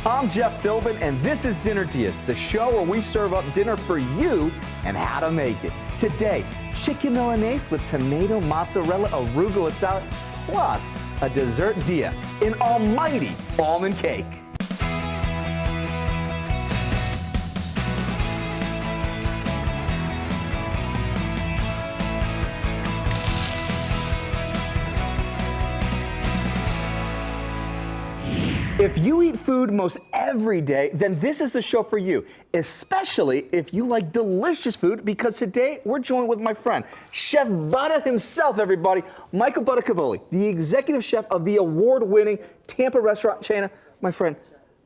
I'm Jeff Philbin, and this is Dinner DeeAs, the show where we serve up dinner for you and how to make it. Today, chicken Milanese with tomato, mozzarella, arugula salad, plus a dessert dia, an almighty almond cake. If you eat food most every day, then this is the show for you, especially if you like delicious food, because today we're joined with my friend, Chef Butter himself, everybody, Michael Butter, the executive chef of the award-winning Tampa restaurant chain. My friend,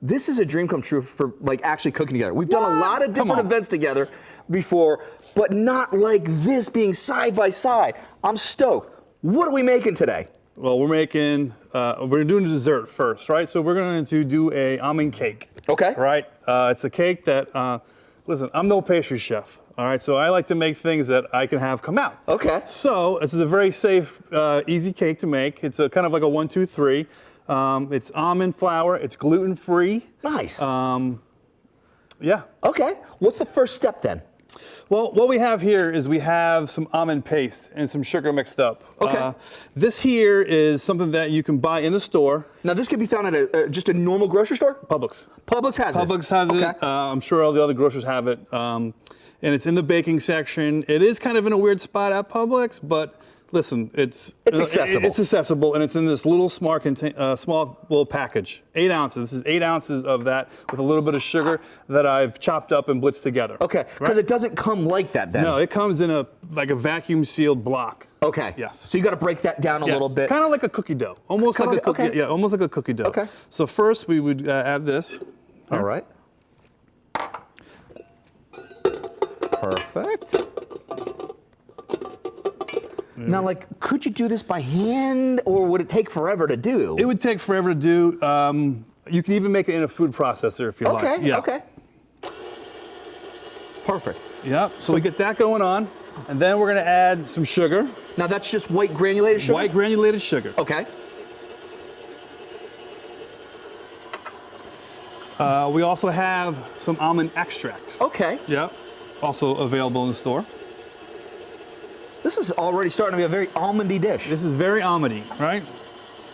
this is a dream come true for like actually cooking together. We've done a lot of different events together before, but not like this being side by side. I'm stoked. What are we making today? Well, we're doing a dessert first, right? So we're going to do a almond cake. Okay. Right? It's a cake that, listen, I'm no pastry chef, all right? So I like to make things that I can have come out. Okay. So this is a very safe, easy cake to make. It's a kind of like a 1, 2, 3. It's almond flour. It's gluten-free. Nice. Yeah. Okay. What's the first step then? Well, what we have here is we have some almond paste and some sugar mixed up. Okay. This here is something that you can buy in the store. Now this could be found at just a normal grocery store? Publix. Publix has Publix has it. I'm sure all the other grocers have it. And it's in the baking section. It is kind of in a weird spot at Publix, but listen, it's accessible. It's accessible, and it's in this little small little package. 8 ounces. This is 8 ounces of that with a little bit of sugar that I've chopped up and blitzed together. Okay, because it doesn't come like that then. No, it comes in a vacuum sealed block. Okay. Yes. So you got to break that down a little bit. Kind of like a cookie dough. Almost like a cookie. Okay. Yeah, almost like a cookie dough. Okay. So first we would add this. All right. Perfect. Now, like, could you do this by hand, or would it take forever to do? It would take forever to do. You can even make it in a food processor if you like. Okay, okay. Perfect. Yep, so we get that going on, and then we're gonna add some sugar. Now that's just white granulated sugar? White granulated sugar. Okay. We also have some almond extract. Okay. Yep, also available in the store. This is already starting to be a very almondy dish. This is very almondy, right?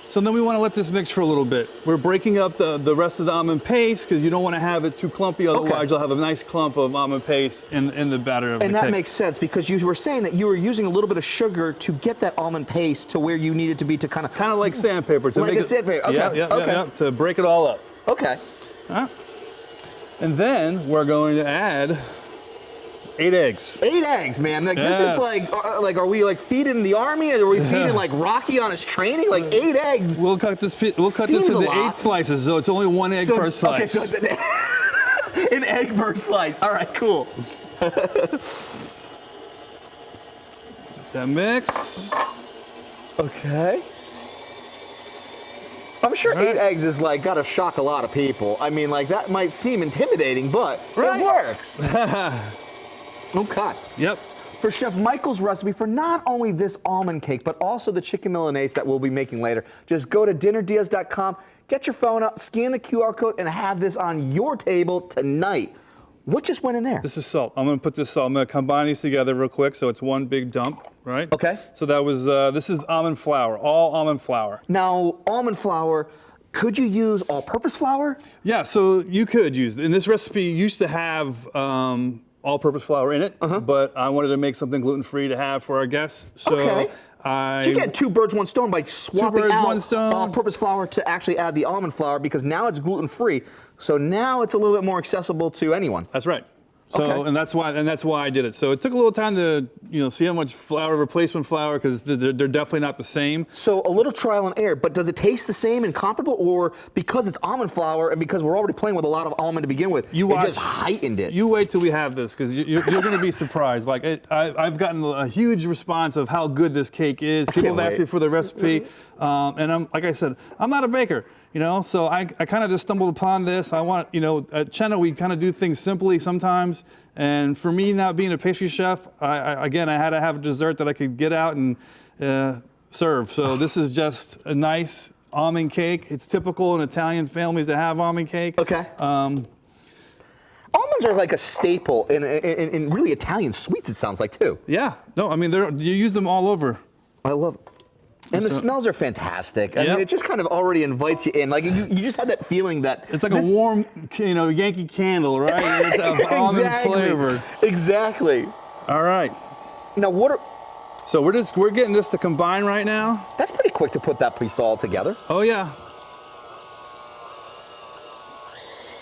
So then we want to let this mix for a little bit. We're breaking up the rest of the almond paste because you don't want to have it too clumpy, otherwise you'll have a nice clump of almond paste in the batter of the cake. And that makes sense because you were saying that you were using a little bit of sugar to get that almond paste to where you needed to be to kind of like sandpaper. Sandpaper, okay. Yeah, to break it all up. Okay. And then we're going to add 8 eggs. 8 eggs, man. Like this is like are we like feeding the army, or are we feeding like Rocky on his training? Like 8 eggs. We'll cut this into 8 slices, so it's only 1 egg per slice. Okay, so it's an egg per slice. All right, cool. That mix. Okay. I'm sure 8 eggs is like gotta shock a lot of people. I mean, like that might seem intimidating, but it works. Okay. Yep. For Chef Michael's recipe for not only this almond cake, but also the chicken Milanese that we'll be making later, just go to dinnerdeas.com, get your phone out, scan the QR code, and have this on your table tonight. What just went in there? This is salt. I'm gonna put this salt. I'm gonna combine these together real quick, so it's one big dump, right? Okay. So that was, this is almond flour, all almond flour. Now, almond flour, could you use all-purpose flour? Yeah, so you could use, in this recipe, used to have all-purpose flour in it, but I wanted to make something gluten-free to have for our guests. So so you get 2 birds, 1 stone by swapping out all-purpose flour to actually add the almond flour, because now it's gluten-free. So now it's a little bit more accessible to anyone. That's right. So, and that's why I did it. So it took a little time to, see how much flour, replacement flour, because they're definitely not the same. So a little trial and error, but does it taste the same and comparable, or because it's almond flour and because we're already playing with a lot of almond to begin with, it just heightened it? You wait till we have this, because you're going to be surprised. Like I've gotten a huge response of how good this cake is. People have asked me for the recipe, and like I said, I'm not a baker. So I kind of just stumbled upon this. I want, at Chenna, we kind of do things simply sometimes. And for me, not being a pastry chef, I had to have a dessert that I could get out and serve. So this is just a nice almond cake. It's typical in Italian families to have almond cake. Okay. Almonds are like a staple in really Italian sweets, it sounds like, too. Yeah. No, I mean, you use them all over. I love it. And the smells are fantastic. I Yep. mean, it just kind of already invites you in. Like, you just had that feeling that... It's like a warm, Yankee candle, right? It's almond flavored. Exactly. All right. Now, So we're getting this to combine right now. That's pretty quick to put that piece all together. Oh, yeah.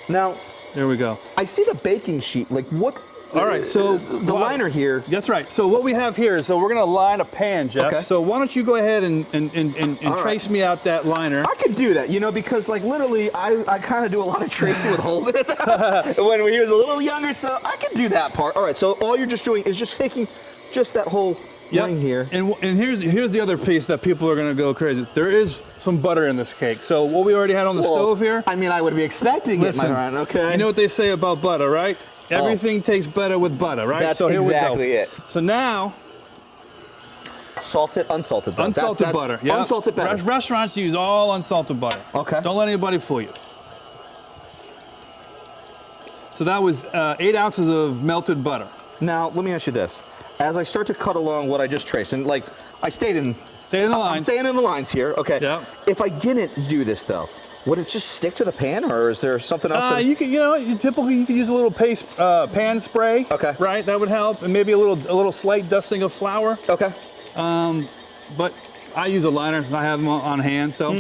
Now... There we go. I see the baking sheet. Like, what... All right, so the liner here. That's right. So what we have here is, so we're going to line a pan, Jeff. Okay. So why don't you go ahead and trace me out that liner? I could do that, because like literally, I kind of do a lot of tracing with Holden at the house when he was a little younger, so I could do that part. All right, so all you're just doing is just taking just that whole ring here. And here's the other piece that people are going to go crazy. There is some butter in this cake. So what we already had on the stove here. I mean, I would be expecting it, my friend. Okay. You know what they say about butter, right? Everything tastes better with butter, right? That's so here exactly we go. it. So now, salted, unsalted butter. Unsalted butter. Yeah. Unsalted butter. Restaurants use all unsalted butter. Okay. Don't let anybody fool you. So that was 8 ounces of melted butter. Now, let me ask you this. As I start to cut along what I just traced, and like, I stayed in the lines. I'm staying in the lines here. Okay. Yeah. If I didn't do this, though, would it just stick to the pan, or is there something else? You could, typically you could use a little pan spray. Okay. Right, that would help, and maybe a little slight dusting of flour. Okay. But I use a liner, and I have them on hand. So,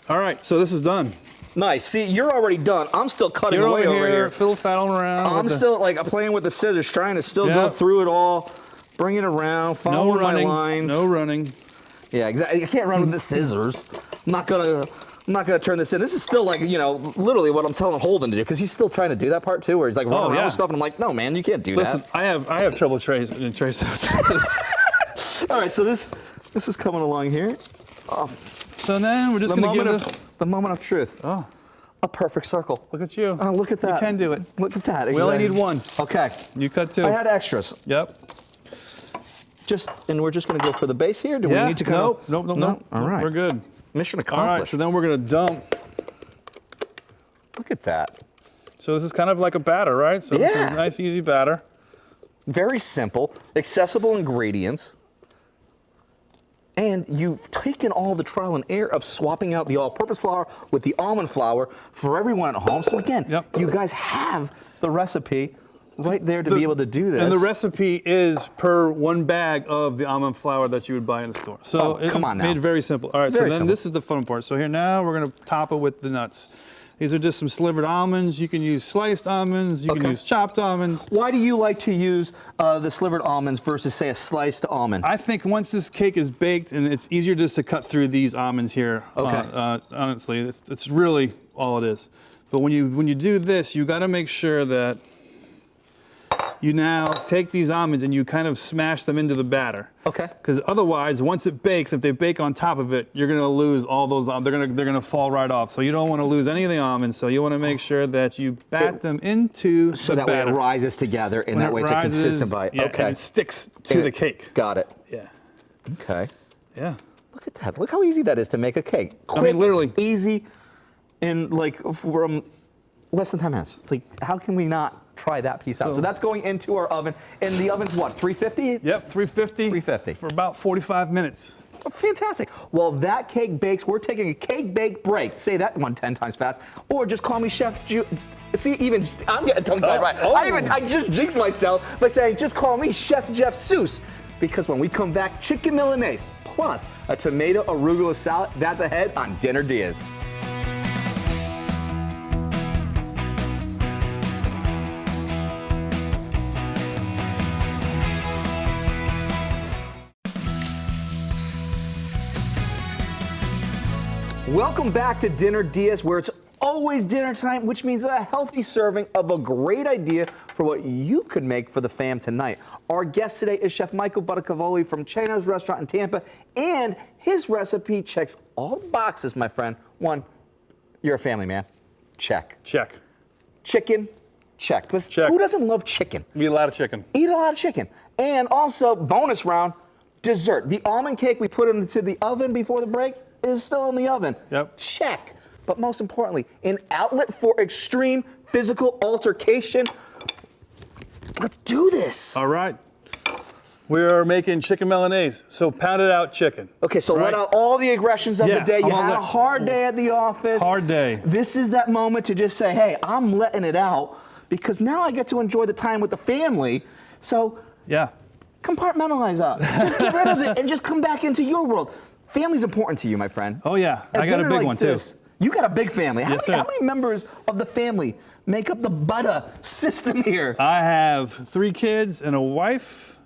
all right, so this is done. Nice. See, you're already done. I'm still cutting You're away over here. fiddle-faddling around. I'm still like playing with the scissors, trying to still go through it all, bring it around, follow my lines. No running. Yeah, exactly. I can't run with the scissors. I'm not gonna turn this in. This is still like, literally what I'm telling Holden to do, because he's still trying to do that part too, where he's like running around with stuff, and I'm like, no, man, you can't do that. Listen, I have trouble tracing. All right, so this is coming along here. Oh, so then we're just gonna give this the moment of truth. Oh, a perfect circle. look at you. Oh, look at that. You can do it. Look at that. We only need one. Okay. You cut two. I had extras. Yep. And we're just gonna go for the base here. Do we need to kind of? Nope. All right. We're good. Mission accomplished. All right, so then we're gonna dump. Look at that. So this is kind of like a batter, right? So this is a nice, easy batter. Very simple, accessible ingredients. And you've taken all the trial and error of swapping out the all-purpose flour with the almond flour for everyone at home. So again, you guys have the recipe right there to be able to do this. And the recipe is per 1 bag of the almond flour that you would buy in the store. So come on now. Made very simple. All right, so then this is the fun part. So here now we're gonna top it with the nuts. These are just some slivered almonds. You can use sliced almonds. You can use chopped almonds. Why do you like to use the slivered almonds versus, say, a sliced almond? I think once this cake is baked, and it's easier just to cut through these almonds here. Honestly, it's really all it is. But when you do this, you got to make sure that you now take these almonds and you kind of smash them into the batter. Okay. Because otherwise, once it bakes, if they bake on top of it, you're gonna lose all those. They're gonna fall right off. So you don't want to lose any of the almonds. So you want to make sure that you bat them into so the that batter. way it rises together, and When that way it's a consistent bite. Yeah, okay. and it sticks to the cake. Got it. Yeah. Okay. Yeah. Look at that. Look how easy that is to make a cake. Quick, I mean, literally easy, and like from less than 10 minutes. It's like, how can we not try that piece out? So that's going into our oven. And the oven's what, 350? Yep, 350. 350. For about 45 minutes. Oh, fantastic. Well, that cake bakes. We're taking a cake bake break. Say that one 10 times fast. Or just call me Chef See, even I'm getting tongue-tied right. I just jinxed myself by saying, just call me Chef Jeff Seuss. Because when we come back, chicken Milanese plus a tomato arugula salad, that's ahead on Dinner DeeAs. Welcome back to Dinner DeeAs, where it's always dinner time, which means a healthy serving of a great idea for what you could make for the fam tonight. Our guest today is Chef Michael Buttacavoli from Chino's Restaurant in Tampa, and his recipe checks all the boxes, my friend. One, you're a family man. Check. Check. Chicken. Check. Check. Who doesn't love chicken? Eat a lot of chicken. Eat a lot of chicken. And also, bonus round, Dessert. The almond cake we put into the oven before the break is still in the oven. Yep. Check. But most importantly, an outlet for extreme physical altercation. Let's do this. All right. We are making chicken Milanese, so pounded out chicken. Okay, so let out all the aggressions of the day. You had a hard day at the office. Hard day. This is that moment to just say, hey, I'm letting it out because now I get to enjoy the time with the family. So compartmentalize up. Just get rid of it and just come back into your world. Family's important to you, my friend. Oh yeah, I got a big one too. You got a big family. How Yes, many members of the family make up the butter system here? I have 3 kids and a wife.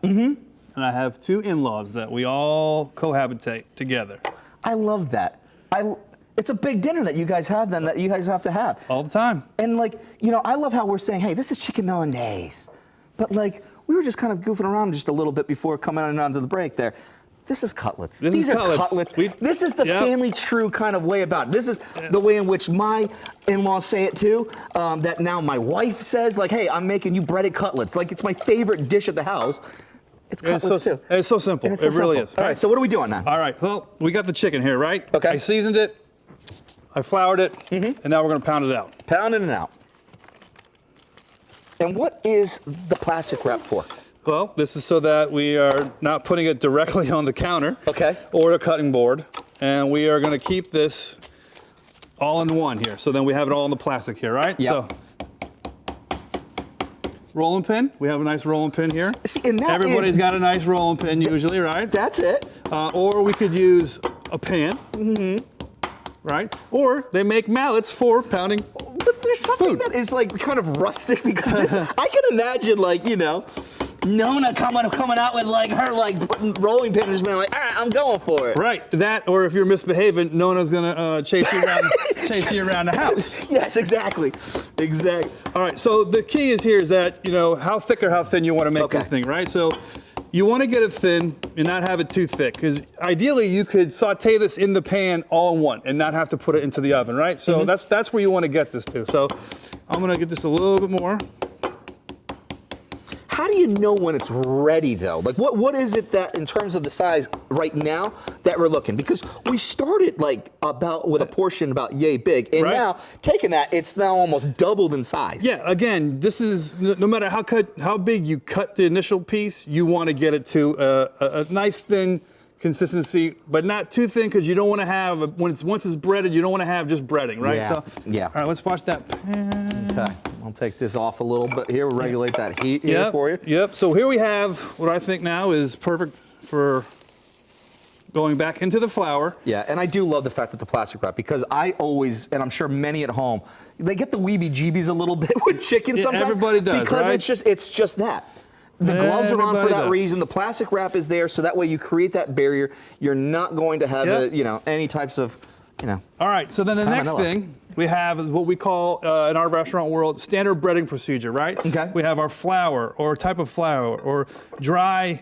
And I have 2 in-laws that we all cohabitate together. I love that. It's a big dinner that you guys have then that you guys have to have. All the time. And like, you know, I love how we're saying, hey, this is chicken Milanese. But like, we were just kind of goofing around just a little bit before coming on onto the break there. This is cutlets. These are cutlets. This is the family true kind of way about it. This is the way in which my in-laws say it too. That now my wife says, like, hey, I'm making you breaded cutlets. Like, it's my favorite dish at the house. It's cutlets too. It's so simple. And it's so really simple. is. All right, so what are we doing now? All right, well, we got the chicken here, right? Okay. I seasoned it, I floured it, and now we're gonna pound it out. Pound it out. And what is the plastic wrap for? Well, this is so that we are not putting it directly on the counter or the cutting board. And we are gonna keep this all in one here. So then we have it all in the plastic here, right? Yep. So, rolling pin. We have a nice rolling pin here. See, and that Everybody's got a nice rolling pin usually, right? That's it. Or we could use a pan, right? Or they make mallets for pounding But there's something that is like kind of rustic because this, I can imagine like, you know, Nona coming out with like her like rolling pin and just being like, all right, I'm going for it. Right, that, or if you're misbehaving, Nona's gonna chase you around the house. Yes, exactly. All right, so the key is here is that, you know, how thick or how thin you want to make this thing, right? So you want to get it thin and not have it too thick, because ideally you could saute this in the pan all in one and not have to put it into the oven, right? So that's where you want to get this to. So I'm gonna get this a little bit more. How do you know when it's ready though? Like what is it that in terms of the size right now that we're looking? Because we started like about with a portion about yay big, and now taking that, it's now almost doubled in size. Yeah, again, this is no matter how big you cut the initial piece, you want to get it to a nice thin consistency, but not too thin, because you don't want to have once it's breaded, you don't want to have just breading, right? Yeah. So yeah. All right, let's watch that pan. Okay, I'll take this off a little bit here. We'll regulate that heat here for you. Yep. So here we have what I think now is perfect for going back into the flour. Yeah, and I do love the fact that the plastic wrap, because I always, and I'm sure many at home, they get the weebie-jeebies a little bit with chicken sometimes. Everybody does, because right? it's just that. The gloves are on for that reason. The plastic wrap is there, so that way you create that barrier. You're not going to have any types of, All right, so then the next thing we have is what we call in our restaurant world standard breading procedure, right? Okay. We have our flour or type of flour or dry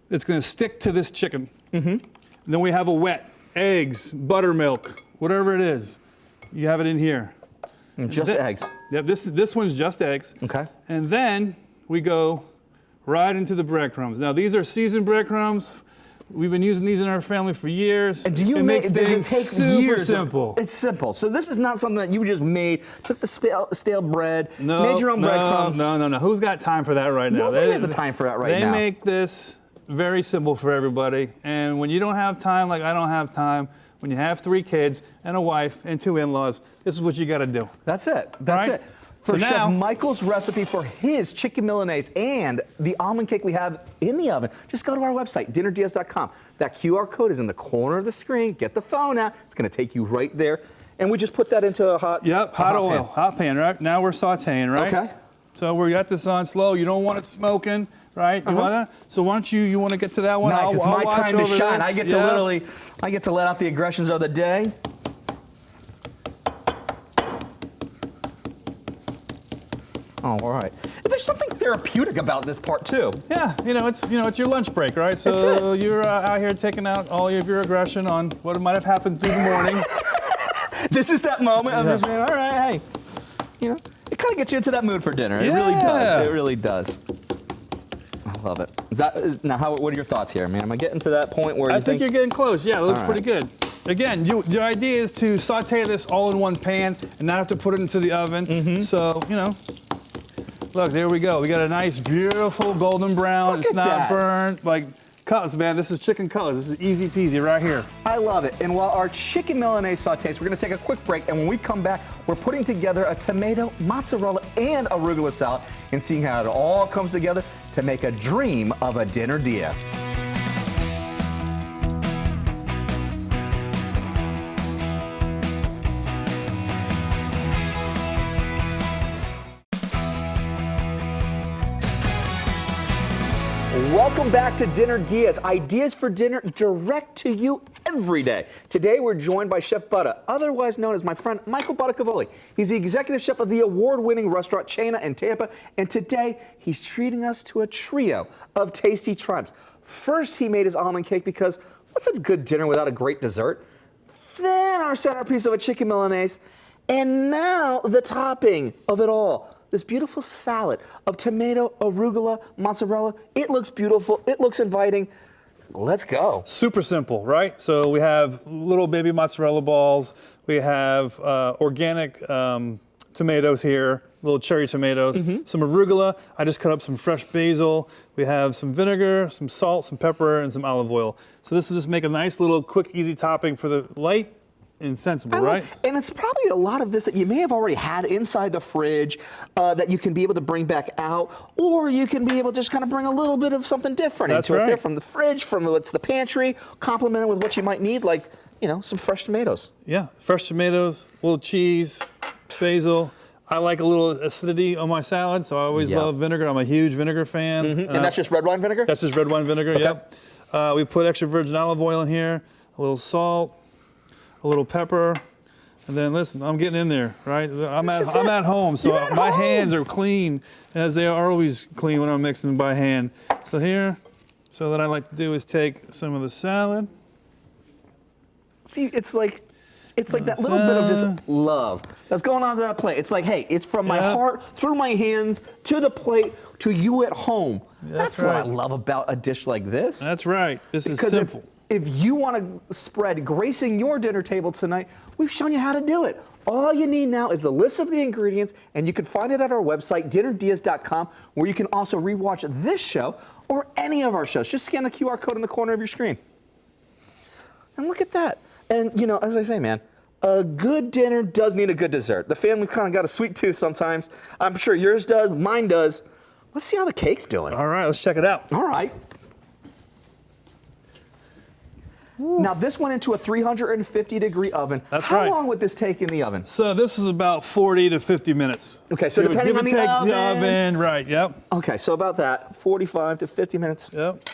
that's going to stick to this chicken. And then we have a wet, eggs, buttermilk, whatever it is. You have it in here. Just eggs. Yeah, this one's just eggs. Okay. And then we go right into the breadcrumbs. Now these are seasoned breadcrumbs. We've been using these in our family for years. And it makes things super years? simple. It's simple. So this is not something that you just made, took the stale bread, made your own breadcrumbs. No. Who's got time for that right now? Nobody has the time for that right now. They make this very simple for everybody. And when you don't have time, like I don't have time, when you have 3 kids and a wife and 2 in-laws, this is what you got to do. That's it. That's it. For Chef Michael's recipe for his chicken Milanese and the almond cake we have in the oven, just go to our website, dinnerdeas.com. That QR code is in the corner of the screen. Get the phone out. It's going to take you right there. And we just put that into a hot hot pan, right? Now we're sauteing, right? Okay. So we got this on slow. You don't want it smoking, right? You want that? So why don't you want to get to that one? Nice. It's my time to shine. This. I get to let out the aggressions of the day. Oh, all right. There's something therapeutic about this part too. Yeah, it's your lunch break, right? So you're out here taking out all of your aggression on what might have happened through the morning. This is that moment of just being, all right, hey, it kind of gets you into that mood for dinner. It really does. It really does. Love it. Now, what are your thoughts here, man? Am I getting to that point where I think you're getting close. Yeah, it looks All pretty good. Again, your idea is to saute this all in one pan and not have to put it into the oven. So, you know, look, there we go. We got a nice, beautiful golden brown. It's not burnt. Like, cutlets, man. This is chicken cutlets. This is easy peasy right here. I love it. And while our chicken Milanese sautés, we're going to take a quick break. And when we come back, we're putting together a tomato, mozzarella, and arugula salad and seeing how it all comes together to make a dream of a dinner dia. Welcome back to Dinner Diaz. Ideas for dinner direct to you every day. Today we're joined by Chef Butter, otherwise known as my friend Michael Buttacavoli. He's the executive chef of the award-winning restaurant Cena in Tampa, and today he's treating us to a trio of tasty triumphs. First, he made his almond cake because what's a good dinner without a great dessert? Then our centerpiece of a chicken Milanese, and now the topping of it all. This beautiful salad of tomato, arugula, mozzarella. It looks beautiful. It looks inviting. Let's go. Super simple, right? So we have little baby mozzarella balls. We have organic tomatoes here, little cherry tomatoes. Some arugula. I just cut up some fresh basil. We have some vinegar, some salt, some pepper, and some olive oil. So this will just make a nice little quick, easy topping for the light and sensible, right? And it's probably a lot of this that you may have already had inside the fridge that you can be able to bring back out, or you can be able to just kind of bring a little bit of something different into it there from the fridge, from what's the pantry, complement it with what you might need, like, you know, some fresh tomatoes. Yeah, fresh tomatoes, a little cheese, basil. I like a little acidity on my salad, so I always love vinegar. I'm a huge vinegar fan. And that's just red wine vinegar? That's just red wine vinegar, yep. We put extra virgin olive oil in here, a little salt, a little pepper, and then listen, I'm getting in there, right? I'm at home, so my hands are clean, as they are always clean when I'm mixing by hand. So here, so what I like to do is take some of the salad. See, it's like that little bit of just love that's going on to that plate. It's like, hey, it's from my heart, through my hands, to the plate, to you at home. That's what I love about a dish like this. That's right. This is simple. If you want to spread gracing your dinner table tonight, we've shown you how to do it. All you need now is the list of the ingredients, and you can find it at our website, dinnerdiaz.com, where you can also rewatch this show or any of our shows. Just scan the QR code in the corner of your screen. And look at that. And, you know, as I say, man, a good dinner does need a good dessert. The family's kind of got a sweet tooth sometimes. I'm sure yours does, mine does. Let's see how the cake's doing. All right, let's check it out. All right. Now, this went into a 350-degree oven. That's right. How long would this take in the oven? So this is about 40 to 50 minutes. Okay, so depending on the oven. Right, yep. Okay, so about that, 45 to 50 minutes. Yep.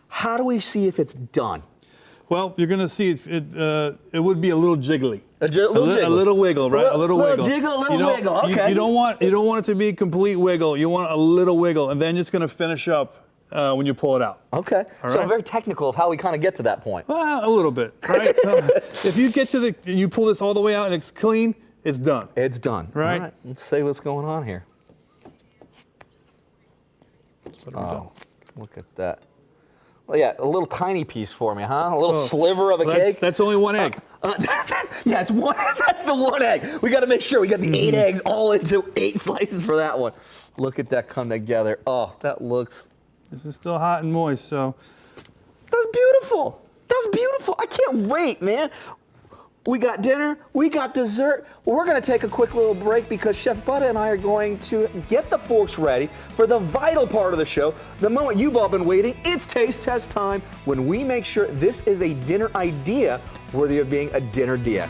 How do we see if it's done? Well, you're going to see it would be a little jiggly. A little wiggle, right? A little wiggle. Jiggle, a little wiggle, okay. You don't want it to be complete wiggle. You want a little wiggle, and then it's going to finish up when you pull it out. Okay. So very technical of how we kind of get to that point. Well, a little bit, right? So if you get to you pull this all the way out and it's clean, it's done. It's done. Right? All right. Let's see what's going on here. Oh, look at that. Well, yeah, a little tiny piece for me, huh? A little sliver of a cake. That's only one egg. Yeah, it's one. That's the one egg. We got to make sure we got the 8 eggs all into 8 slices for that one. Look at that come together. Oh, that looks. This is still hot and moist, so. That's beautiful. That's beautiful. I can't wait, man. We got dinner, we got dessert. We're going to take a quick little break because Chef Butter and I are going to get the forks ready for the vital part of the show, the moment you've all been waiting. It's taste test time, when we make sure this is a dinner idea worthy of being a dinner dia.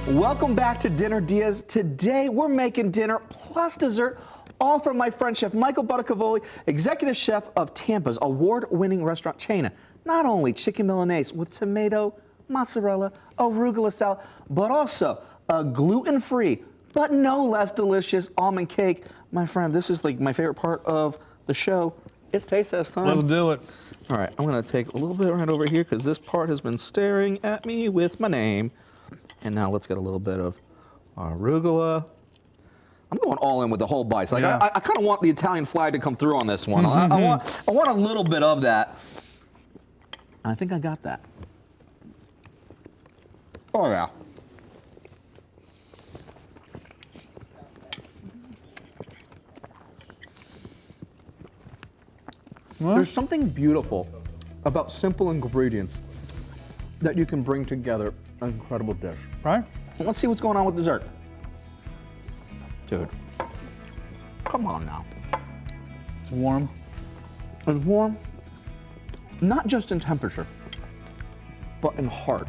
Welcome back to Dinner Diaz. Today we're making dinner plus dessert, all from my friend Chef Michael Buttacavoli, executive chef of Tampa's award-winning restaurant Cena. Not only chicken Milanese with tomato, mozzarella, arugula salad, but also a gluten-free, but no less delicious almond cake. My friend, this is like my favorite part of the show. It's taste test time. Let's do it. All right, I'm gonna take a little bit right over here because this part has been staring at me with my name. And now let's get a little bit of arugula. I'm going all in with the whole bite. Like Yeah. I kind of want the Italian flag to come through on this one. I want a little bit of that. I think I got that. Oh yeah. There's something beautiful about simple ingredients that you can bring together an incredible dish. Right? Let's see what's going on with dessert. Dude, come on now. It's warm. It's warm, not just in temperature, but in heart.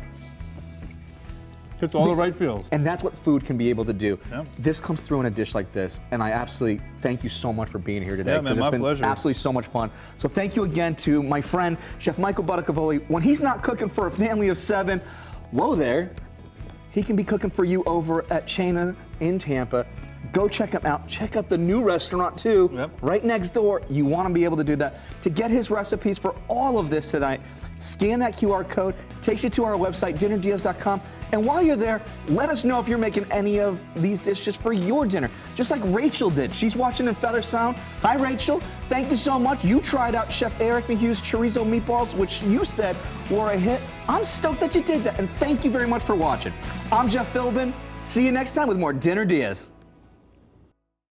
Hits all the right feels. And that's what food can be able to do. Yep. This comes through in a dish like this, and I absolutely thank you so much for being here today. Yeah, man, it's my been pleasure. absolutely so much fun. So thank you again to my friend, Chef Michael Buttacavoli. When he's not cooking for a family of 7, whoa there, he can be cooking for you over at Chena in Tampa. Go check him out. Check out the new restaurant too, Yep. right next door. You want to be able to do that. To get his recipes for all of this tonight, scan that QR code, takes you to our website, dinnerdeas.com. And while you're there, let us know if you're making any of these dishes for your dinner, just like Rachel did. She's watching in Feather Sound. Hi, Rachel. Thank you so much. You tried out Chef Eric McHugh's chorizo meatballs, which you said were a hit. I'm stoked that you did that, and thank you very much for watching. I'm Jeff Philbin. See you next time with more Dinner Diaz.